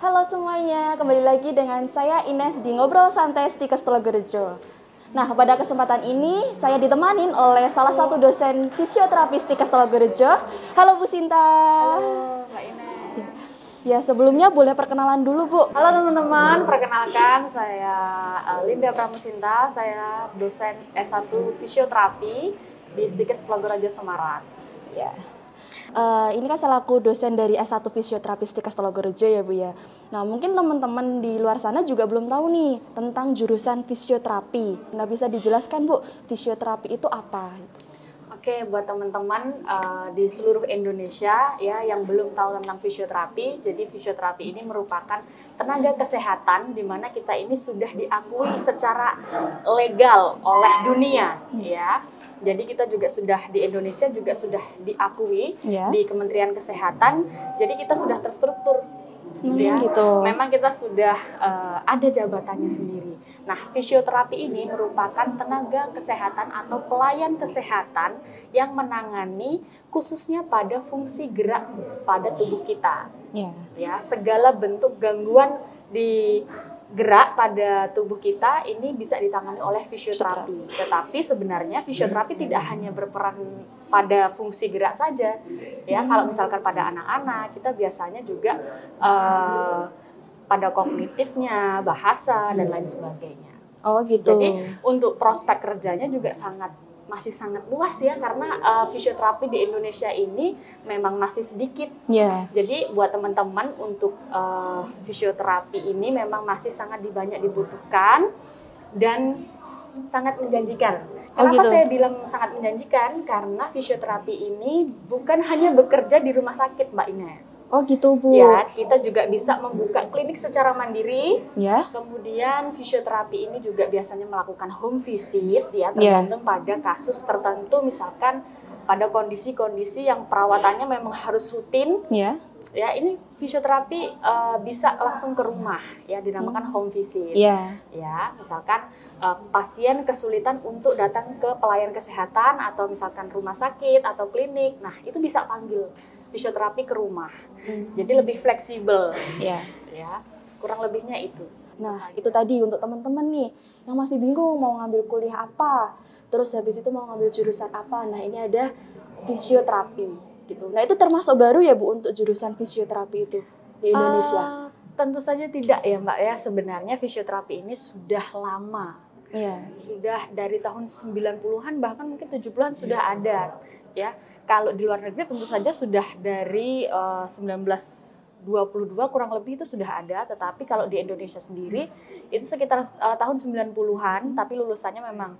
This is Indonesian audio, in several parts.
Halo semuanya, kembali lagi dengan saya Ines di Ngobrol Santai Stikes Telogorejo. Nah, pada kesempatan ini saya ditemanin oleh salah satu dosen fisioterapi Stikes Telogorejo. Halo Bu Sinta. Halo Mbak Ines. Ya, sebelumnya boleh perkenalan dulu Bu. Halo teman-teman, perkenalkan saya Linda Pramusinta, saya dosen S1 Fisioterapi di Stikes Telogorejo Semarang. Ya. Ini kan selaku dosen dari S1 Fisioterapi Stikes Telogorejo ya Bu ya. Nah, mungkin teman-teman di luar sana juga belum tahu nih tentang jurusan fisioterapi. Nah, bisa dijelaskan Bu, fisioterapi itu apa? Oke, buat teman-teman di seluruh Indonesia ya yang belum tahu tentang fisioterapi, jadi fisioterapi ini merupakan tenaga kesehatan di mana kita ini sudah diakui secara legal oleh dunia ya. Jadi kita juga sudah di Indonesia juga sudah diakui di Kementerian Kesehatan. Jadi kita sudah terstruktur, ya. Gitu. Memang kita sudah ada jabatannya sendiri. Nah, fisioterapi ini merupakan tenaga kesehatan atau pelayan kesehatan yang menangani khususnya pada fungsi gerak pada tubuh kita. Ya, segala bentuk gangguan di gerak pada tubuh kita ini bisa ditangani oleh fisioterapi. Tetapi sebenarnya fisioterapi tidak hanya berperan pada fungsi gerak saja. Ya, kalau misalkan pada anak-anak kita biasanya juga pada kognitifnya, bahasa dan lain sebagainya. Oh gitu. Jadi untuk prospek kerjanya juga masih sangat luas ya, karena fisioterapi di Indonesia ini memang masih sedikit. Jadi buat teman-teman untuk fisioterapi ini memang masih sangat banyak dibutuhkan dan sangat menjanjikan. Kenapa saya bilang sangat menjanjikan? Karena fisioterapi ini bukan hanya bekerja di rumah sakit, Mbak Ines. Oh gitu Bu. Ya, kita juga bisa membuka klinik secara mandiri. Ya. Kemudian fisioterapi ini juga biasanya melakukan home visit, ya, tergantung pada kasus tertentu. Misalkan pada kondisi-kondisi yang perawatannya memang harus rutin. Ya, ini fisioterapi bisa langsung ke rumah, ya, dinamakan home visit. Ya, misalkan pasien kesulitan untuk datang ke pelayan kesehatan atau misalkan rumah sakit atau klinik, nah itu bisa panggil fisioterapi ke rumah. Jadi lebih fleksibel. Ya, kurang lebihnya itu. Nah, itu tadi untuk teman-teman nih yang masih bingung mau ngambil kuliah apa, terus habis itu mau ngambil jurusan apa. Nah, ini ada fisioterapi. Gitu. Nah, itu termasuk baru ya Bu untuk jurusan fisioterapi itu di Indonesia? Tentu saja tidak ya Mbak ya, sebenarnya fisioterapi ini sudah lama. Sudah dari tahun 90-an bahkan mungkin 70-an sudah ada ya. Kalau di luar negeri tentu saja sudah dari 1922 kurang lebih itu sudah ada, tetapi kalau di Indonesia sendiri itu sekitar tahun 90-an, tapi lulusannya memang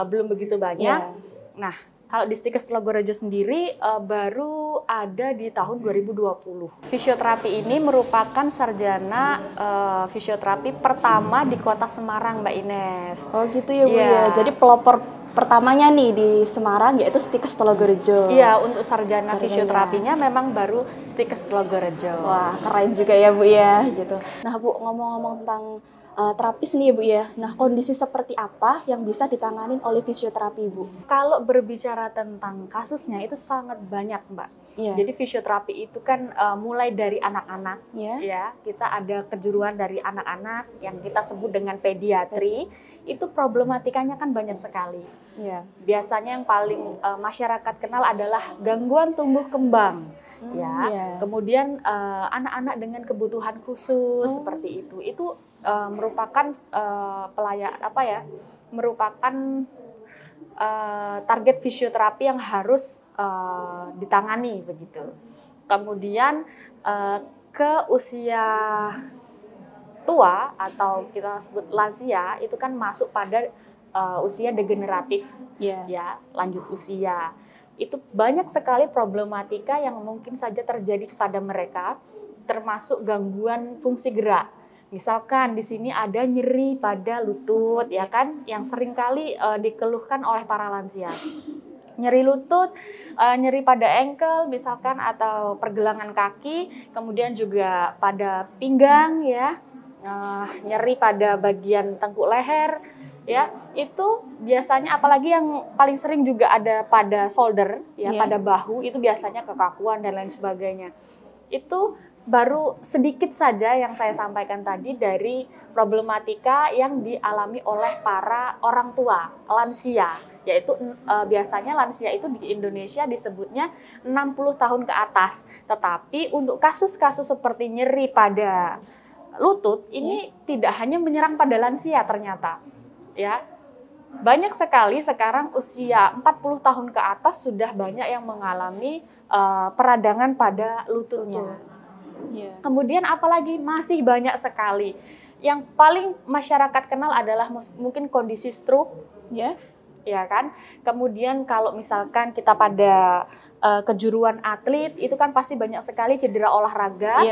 belum begitu banyak. Nah, kalau di Stikes Telogorejo sendiri baru ada di tahun 2020. Fisioterapi ini merupakan sarjana fisioterapi pertama di kota Semarang, Mbak Ines. Oh gitu ya Bu ya. Jadi pelopor pertamanya nih di Semarang yaitu Stikes Telogorejo. Iya, untuk sarjana fisioterapinya memang baru Stikes Telogorejo. Wah, keren juga ya Bu ya gitu. Nah Bu, ngomong-ngomong tentang terapis nih ya Bu ya. Nah, kondisi seperti apa yang bisa ditanganin oleh fisioterapi Bu? Kalau berbicara tentang kasusnya itu sangat banyak Mbak. Jadi fisioterapi itu kan mulai dari anak-anak, ya, kita ada kejuruan dari anak-anak yang kita sebut dengan pediatri. Itu problematikanya kan banyak sekali. Biasanya yang paling masyarakat kenal adalah gangguan tumbuh kembang. Kemudian anak-anak dengan kebutuhan khusus seperti itu merupakan merupakan target fisioterapi yang harus ditangani begitu. Kemudian ke usia tua atau kita sebut lansia itu kan masuk pada usia degeneratif, ya, lanjut usia. Itu banyak sekali problematika yang mungkin saja terjadi kepada mereka, termasuk gangguan fungsi gerak. Misalkan di sini ada nyeri pada lutut, ya kan, yang seringkali dikeluhkan oleh para lansia. Nyeri lutut, nyeri pada ankle misalkan atau pergelangan kaki, kemudian juga pada pinggang, ya, nyeri pada bagian tengkuk leher. Ya, itu biasanya apalagi yang paling sering juga ada pada shoulder, ya, pada bahu, itu biasanya kekakuan dan lain sebagainya. Itu baru sedikit saja yang saya sampaikan tadi dari problematika yang dialami oleh para orang tua, lansia. Yaitu biasanya lansia itu di Indonesia disebutnya 60 tahun ke atas. Tetapi untuk kasus-kasus seperti nyeri pada lutut, ini tidak hanya menyerang pada lansia ternyata. Ya, banyak sekali sekarang usia 40 tahun ke atas sudah banyak yang mengalami peradangan pada lututnya. Kemudian apalagi masih banyak sekali. Yang paling masyarakat kenal adalah mungkin kondisi stroke, ya kan. Kemudian kalau misalkan kita pada kejuruan atlet itu kan pasti banyak sekali cedera olahraga,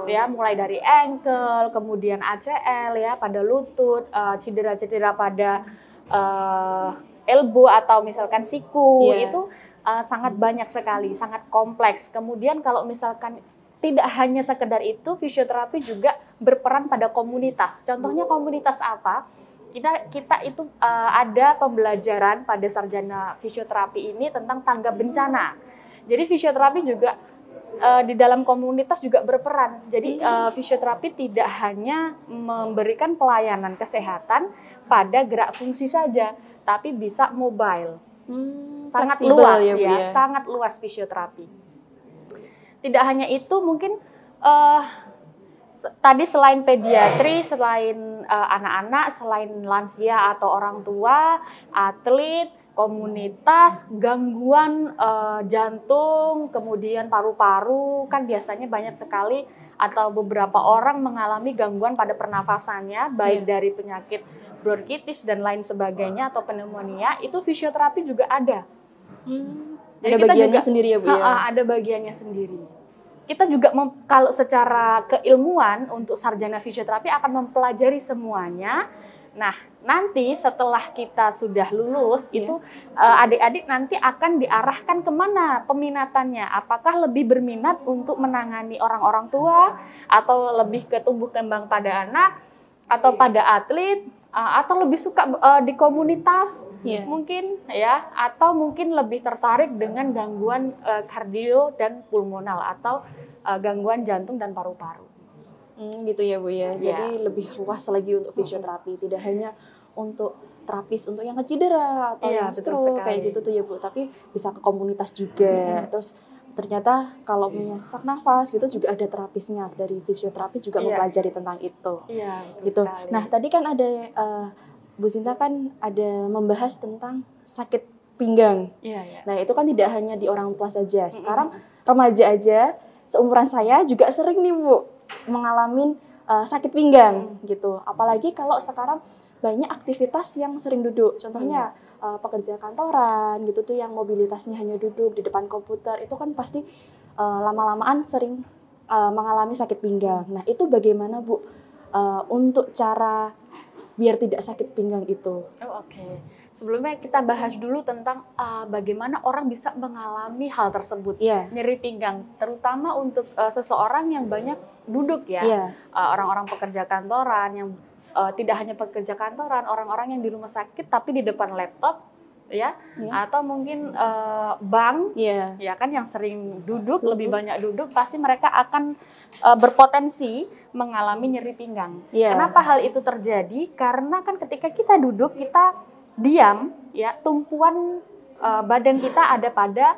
ya, mulai dari ankle, kemudian ACL ya pada lutut, cedera-cedera pada elbow atau misalkan siku, itu sangat banyak sekali, sangat kompleks. Kemudian kalau misalkan tidak hanya sekedar itu, fisioterapi juga berperan pada komunitas. Contohnya komunitas apa? Kita itu ada pembelajaran pada sarjana fisioterapi ini tentang tanggap bencana. Jadi fisioterapi juga di dalam komunitas juga berperan. Jadi fisioterapi tidak hanya memberikan pelayanan kesehatan pada gerak fungsi saja, tapi bisa mobile. Sangat luas ya, sangat luas fisioterapi. Tidak hanya itu, mungkin tadi selain pediatri, selain anak-anak, selain lansia atau orang tua, atlet, komunitas, gangguan jantung, kemudian paru-paru, kan biasanya banyak sekali atau beberapa orang mengalami gangguan pada pernafasannya, baik dari penyakit bronkitis dan lain sebagainya atau pneumonia, itu fisioterapi juga ada. Jadi ada bagiannya juga, sendiri ya Bu ya? Ada bagiannya sendiri. Kita juga kalau secara keilmuan untuk sarjana fisioterapi akan mempelajari semuanya. Nah, nanti setelah kita sudah lulus, itu adik-adik nanti akan diarahkan kemana peminatannya. Apakah lebih berminat untuk menangani orang-orang tua, atau lebih ke tumbuh kembang pada anak, atau pada atlet, atau lebih suka di komunitas mungkin ya, atau mungkin lebih tertarik dengan gangguan kardio dan pulmonal atau gangguan jantung dan paru-paru. Gitu ya Bu ya. Jadi lebih luas lagi untuk fisioterapi, tidak hanya untuk terapis untuk yang cedera atau yang stroke kayak gitu tuh ya Bu, tapi bisa ke komunitas juga. Terus ternyata kalau punya sesak nafas gitu juga ada terapisnya, dari fisioterapi juga mempelajari tentang itu. Gitu. Sekali. Nah, tadi kan ada Bu Sinta kan ada membahas tentang sakit pinggang. Nah, itu kan tidak hanya di orang tua saja. Sekarang remaja aja seumuran saya juga sering nih Bu mengalami sakit pinggang gitu. Apalagi kalau sekarang banyak aktivitas yang sering duduk. Contohnya pekerja kantoran gitu tuh yang mobilitasnya hanya duduk di depan komputer, itu kan pasti lama-lamaan sering mengalami sakit pinggang. Nah, itu bagaimana Bu untuk cara biar tidak sakit pinggang itu? Sebelumnya kita bahas dulu tentang bagaimana orang bisa mengalami hal tersebut, nyeri pinggang, terutama untuk seseorang yang banyak duduk ya, orang-orang pekerja kantoran yang tidak hanya pekerja kantoran, orang-orang yang di rumah sakit tapi di depan laptop ya, atau mungkin bank ya kan yang sering duduk, lebih banyak duduk, pasti mereka akan berpotensi mengalami nyeri pinggang. Kenapa hal itu terjadi? Karena kan ketika kita duduk, kita diam ya, tumpuan badan kita ada pada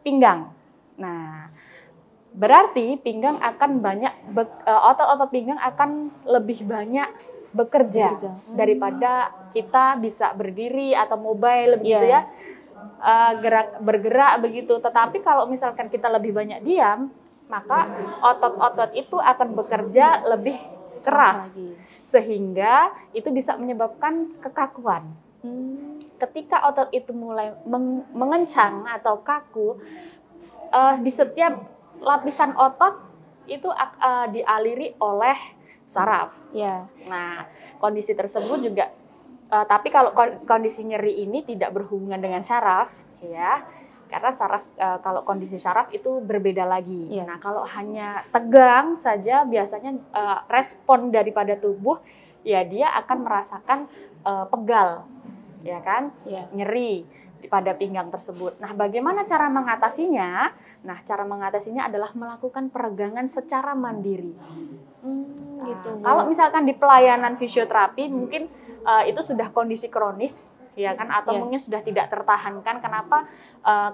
pinggang. Nah, berarti pinggang akan banyak, otot-otot pinggang akan lebih banyak bekerja daripada kita bisa berdiri atau mobile begitu ya, bergerak begitu. Tetapi kalau misalkan kita lebih banyak diam, maka otot-otot itu akan bekerja lebih keras, sehingga itu bisa menyebabkan kekakuan. Ketika otot itu mulai mengencang atau kaku, di setiap lapisan otot itu dialiri oleh saraf. Nah, kondisi tersebut juga, tapi kalau kondisi nyeri ini tidak berhubungan dengan saraf, ya, karena saraf, kalau kondisi saraf itu berbeda lagi. Nah, kalau hanya tegang saja, biasanya respon daripada tubuh, ya dia akan merasakan pegal, ya kan, nyeri. pada pinggang tersebut. Nah, bagaimana cara mengatasinya? Nah, cara mengatasinya adalah melakukan peregangan secara mandiri. Gitu. Kalau misalkan di pelayanan fisioterapi mungkin itu sudah kondisi kronis, ya kan, atau mungkin sudah tidak tertahankan. Kenapa?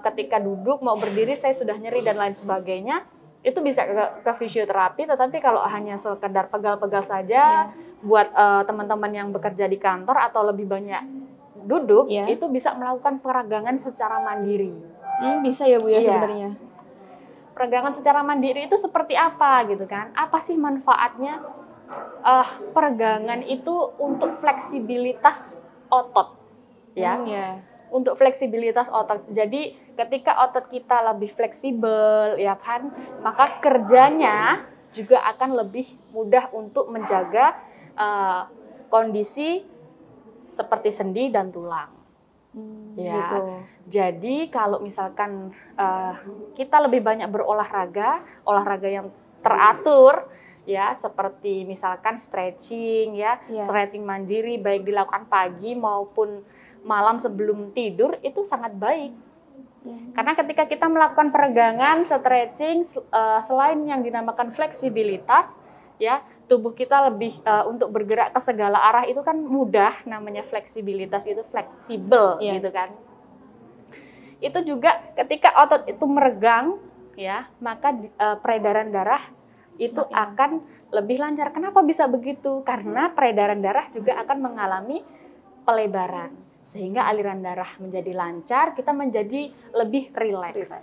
Ketika duduk mau berdiri saya sudah nyeri dan lain sebagainya, itu bisa ke fisioterapi. Tetapi kalau hanya sekedar pegal-pegal saja, buat teman-teman yang bekerja di kantor atau lebih banyak duduk, itu bisa melakukan peregangan secara mandiri. Bisa ya Bu ya sebenarnya. Peregangan secara mandiri itu seperti apa gitu kan? Apa sih manfaatnya? Peregangan itu untuk fleksibilitas otot, ya. Untuk fleksibilitas otot. Jadi ketika otot kita lebih fleksibel, ya kan, maka kerjanya juga akan lebih mudah untuk menjaga kondisi seperti sendi dan tulang. Gitu. Jadi kalau misalkan kita lebih banyak berolahraga, olahraga yang teratur, ya, seperti misalkan stretching, ya, stretching mandiri, baik dilakukan pagi maupun malam sebelum tidur, itu sangat baik. Karena ketika kita melakukan peregangan, stretching, selain yang dinamakan fleksibilitas, ya, tubuh kita lebih untuk bergerak ke segala arah itu kan mudah, namanya fleksibilitas itu fleksibel, gitu kan. Itu juga ketika otot itu meregang, ya, maka peredaran darah itu akan lebih lancar. Kenapa bisa begitu? Karena peredaran darah juga akan mengalami pelebaran, sehingga aliran darah menjadi lancar, kita menjadi lebih rileks.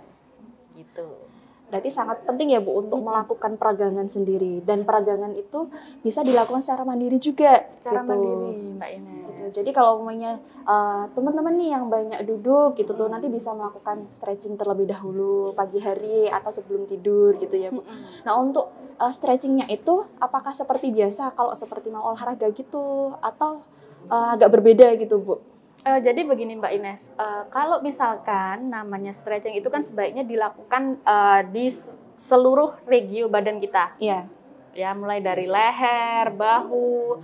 Gitu. Berarti sangat penting ya Bu untuk melakukan peregangan sendiri, dan peregangan itu bisa dilakukan secara mandiri juga. Secara mandiri, Mbak Ines. Gitu. Jadi kalau umumnya teman-teman nih yang banyak duduk gitu tuh, nanti bisa melakukan stretching terlebih dahulu pagi hari atau sebelum tidur gitu ya Bu. Nah, untuk stretchingnya itu apakah seperti biasa kalau seperti mau olahraga gitu atau agak berbeda gitu Bu? Jadi begini Mbak Ines, kalau misalkan namanya stretching itu kan sebaiknya dilakukan di seluruh regio badan kita. Ya, mulai dari leher, bahu,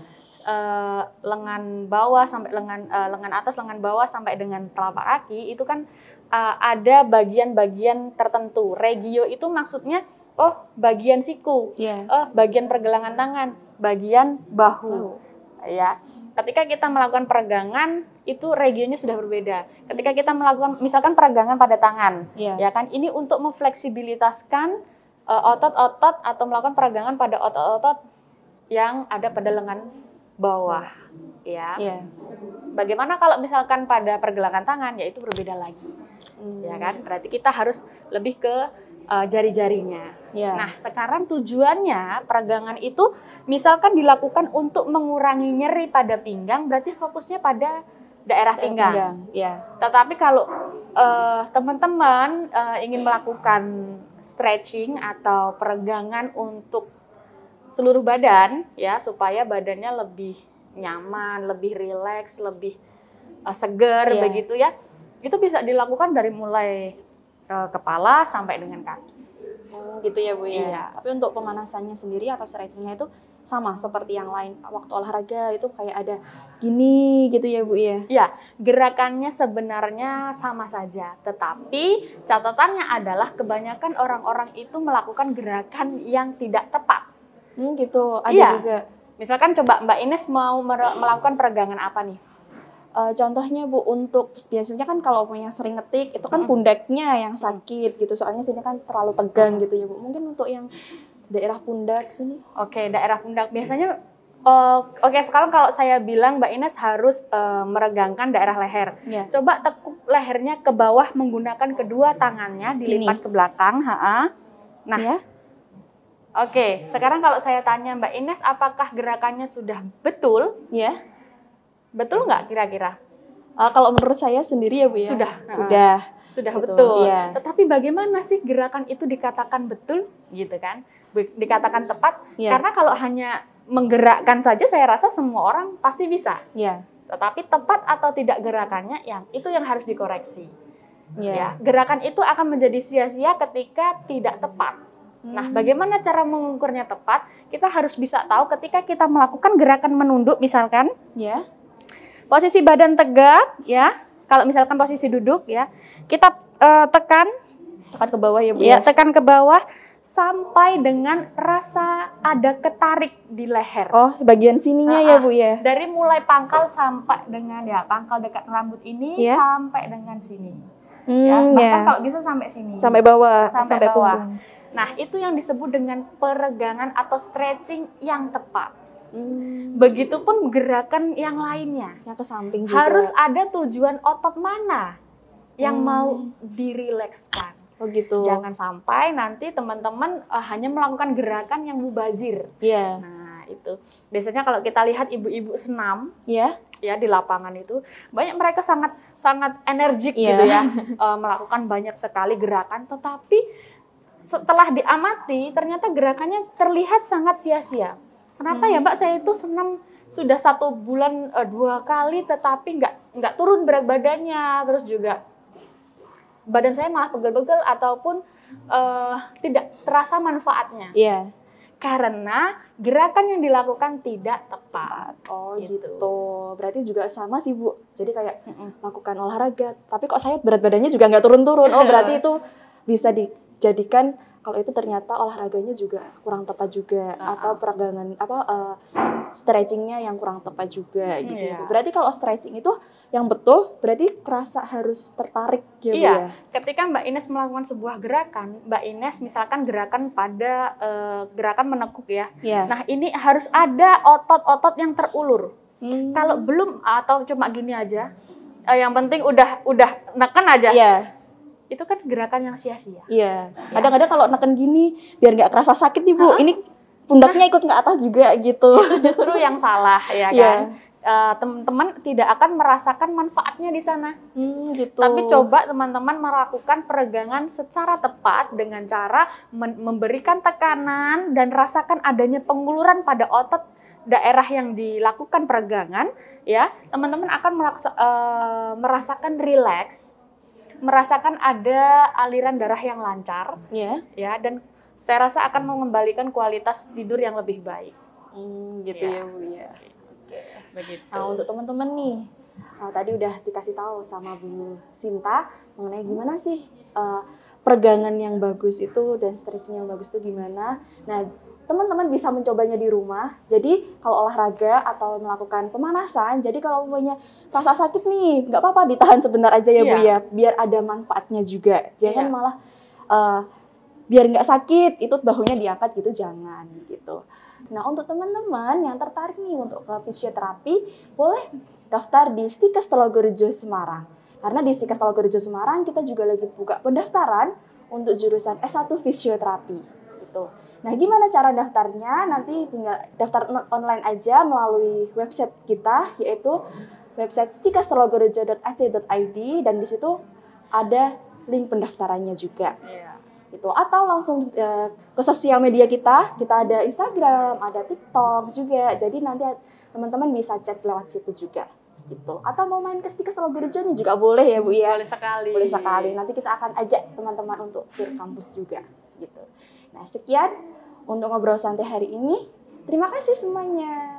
lengan bawah sampai lengan atas, lengan bawah sampai dengan telapak kaki, itu kan ada bagian-bagian tertentu. Regio itu maksudnya bagian siku, bagian pergelangan tangan, bagian bahu. Ya. Ketika kita melakukan peregangan, itu regionya sudah berbeda. Ketika kita melakukan misalkan peregangan pada tangan, ya kan, ini untuk memfleksibilitaskan otot-otot atau melakukan peregangan pada otot-otot yang ada pada lengan bawah, ya. Bagaimana kalau misalkan pada pergelangan tangan, ya itu berbeda lagi, ya kan? Berarti kita harus lebih ke jari-jarinya. Nah, sekarang tujuannya peregangan itu misalkan dilakukan untuk mengurangi nyeri pada pinggang, berarti fokusnya pada daerah pinggang. Tetapi kalau teman-teman ingin melakukan stretching atau peregangan untuk seluruh badan, ya, supaya badannya lebih nyaman, lebih rileks, lebih segar, begitu ya, itu bisa dilakukan dari mulai kepala sampai dengan kaki. Gitu ya Bu ya. Tapi untuk pemanasannya sendiri atau stretchingnya itu sama seperti yang lain. Waktu olahraga itu kayak ada gini gitu ya Bu ya. Ya, gerakannya sebenarnya sama saja. Tetapi catatannya adalah kebanyakan orang-orang itu melakukan gerakan yang tidak tepat. Gitu, ada juga. Misalkan coba Mbak Ines mau melakukan peregangan apa nih? Contohnya Bu, untuk biasanya kan kalau yang sering ngetik itu kan pundaknya yang sakit gitu, soalnya sini kan terlalu tegang gitu ya Bu. Mungkin untuk yang daerah pundak sini. Daerah pundak biasanya. Sekarang kalau saya bilang Mbak Ines harus meregangkan daerah leher. Coba tekuk lehernya ke bawah menggunakan kedua tangannya, dilipat ke belakang. Nah, sekarang kalau saya tanya Mbak Ines, apakah gerakannya sudah betul? Betul nggak kira-kira? Kalau menurut saya sendiri ya Bu ya. Sudah betul. Tetapi bagaimana sih gerakan itu dikatakan betul, gitu kan? Dikatakan tepat? Karena kalau hanya menggerakkan saja, saya rasa semua orang pasti bisa. Tetapi tepat atau tidak gerakannya, itu yang harus dikoreksi. Ya, gerakan itu akan menjadi sia-sia ketika tidak tepat. Nah, bagaimana cara mengukurnya tepat? Kita harus bisa tahu ketika kita melakukan gerakan menunduk, misalkan. Posisi badan tegak, ya, Kalau misalkan posisi duduk ya, kita tekan ke bawah ya Bu ya, tekan ke bawah sampai dengan rasa ada ketarik di leher. Oh, bagian sininya ya Bu ya. Dari mulai pangkal sampai dengan ya pangkal dekat rambut ini sampai dengan sini. Bahkan kalau bisa sampai sini. Sampai bawah, sampai bawah. Nah, itu yang disebut dengan peregangan atau stretching yang tepat. Begitupun gerakan yang lainnya. Yang ke samping juga. Harus ada tujuan otot mana yang mau dirilekskan. Oh gitu. Jangan sampai nanti teman-teman hanya melakukan gerakan yang mubazir. Iya. Nah, itu. Biasanya kalau kita lihat ibu-ibu senam, ya di lapangan itu, banyak mereka sangat energik gitu ya, melakukan banyak sekali gerakan, tetapi setelah diamati ternyata gerakannya terlihat sangat sia-sia. Kenapa ya Mbak, saya itu senam sudah 1 bulan 2 kali tetapi nggak turun berat badannya, terus juga badan saya malah pegel-pegel ataupun tidak terasa manfaatnya. Iya. Karena gerakan yang dilakukan tidak tepat. Oh gitu. Berarti juga sama sih Bu. Jadi kayak lakukan olahraga, tapi kok saya berat badannya juga nggak turun-turun. Oh berarti itu bisa dijadikan kalau itu ternyata olahraganya juga kurang tepat juga, atau peregangan stretchingnya yang kurang tepat juga gitu ya. Berarti kalau stretching itu yang betul berarti kerasa harus tertarik ya Bu ya. Ketika Mbak Ines melakukan sebuah gerakan, Mbak Ines misalkan gerakan pada gerakan menekuk ya. Nah, ini harus ada otot-otot yang terulur. Kalau belum atau cuma gini aja, yang penting udah neken aja. Itu kan gerakan yang sia-sia. Iya. Kadang-kadang kalau neken gini biar nggak kerasa sakit nih Bu. Ini pundaknya ikut ke atas juga gitu. Itu justru yang salah ya kan. Teman-teman tidak akan merasakan manfaatnya di sana. Gitu. Tapi coba teman-teman melakukan peregangan secara tepat dengan cara memberikan tekanan dan rasakan adanya penguluran pada otot daerah yang dilakukan peregangan. Ya, teman-teman akan merasakan rileks. Merasakan ada aliran darah yang lancar, ya, dan saya rasa akan mengembalikan kualitas tidur yang lebih baik. Gitu ya Bu ya. Begitu. Nah untuk teman-teman nih, tadi udah dikasih tahu sama Bu Sinta mengenai gimana sih peregangan yang bagus itu dan stretching yang bagus itu gimana. Nah teman-teman bisa mencobanya di rumah. Jadi kalau olahraga atau melakukan pemanasan, jadi kalau punya rasa sakit nih, nggak apa-apa ditahan sebentar aja ya Bu ya, biar ada manfaatnya juga. Jangan malah biar nggak sakit, itu bahunya diangkat gitu, jangan gitu. Nah untuk teman-teman yang tertarik nih untuk ke fisioterapi, boleh daftar di Stikes Telogorejo Semarang. Karena di Stikes Telogorejo Semarang kita juga lagi buka pendaftaran untuk jurusan S1 fisioterapi gitu. Nah, gimana cara daftarnya? Nanti tinggal daftar online aja melalui website kita, yaitu website stikestelogorejo.ac.id, dan di situ ada link pendaftarannya juga. Gitu. Atau langsung ke sosial media kita ada Instagram, ada TikTok juga. Jadi nanti teman-teman bisa chat lewat situ juga. Gitu. Atau mau main ke Stikes Telogorejo juga boleh ya Bu ya. Boleh sekali. Boleh sekali. Nanti kita akan ajak teman-teman untuk tur kampus juga. Gitu. Nah, sekian untuk ngobrol santai hari ini. Terima kasih semuanya.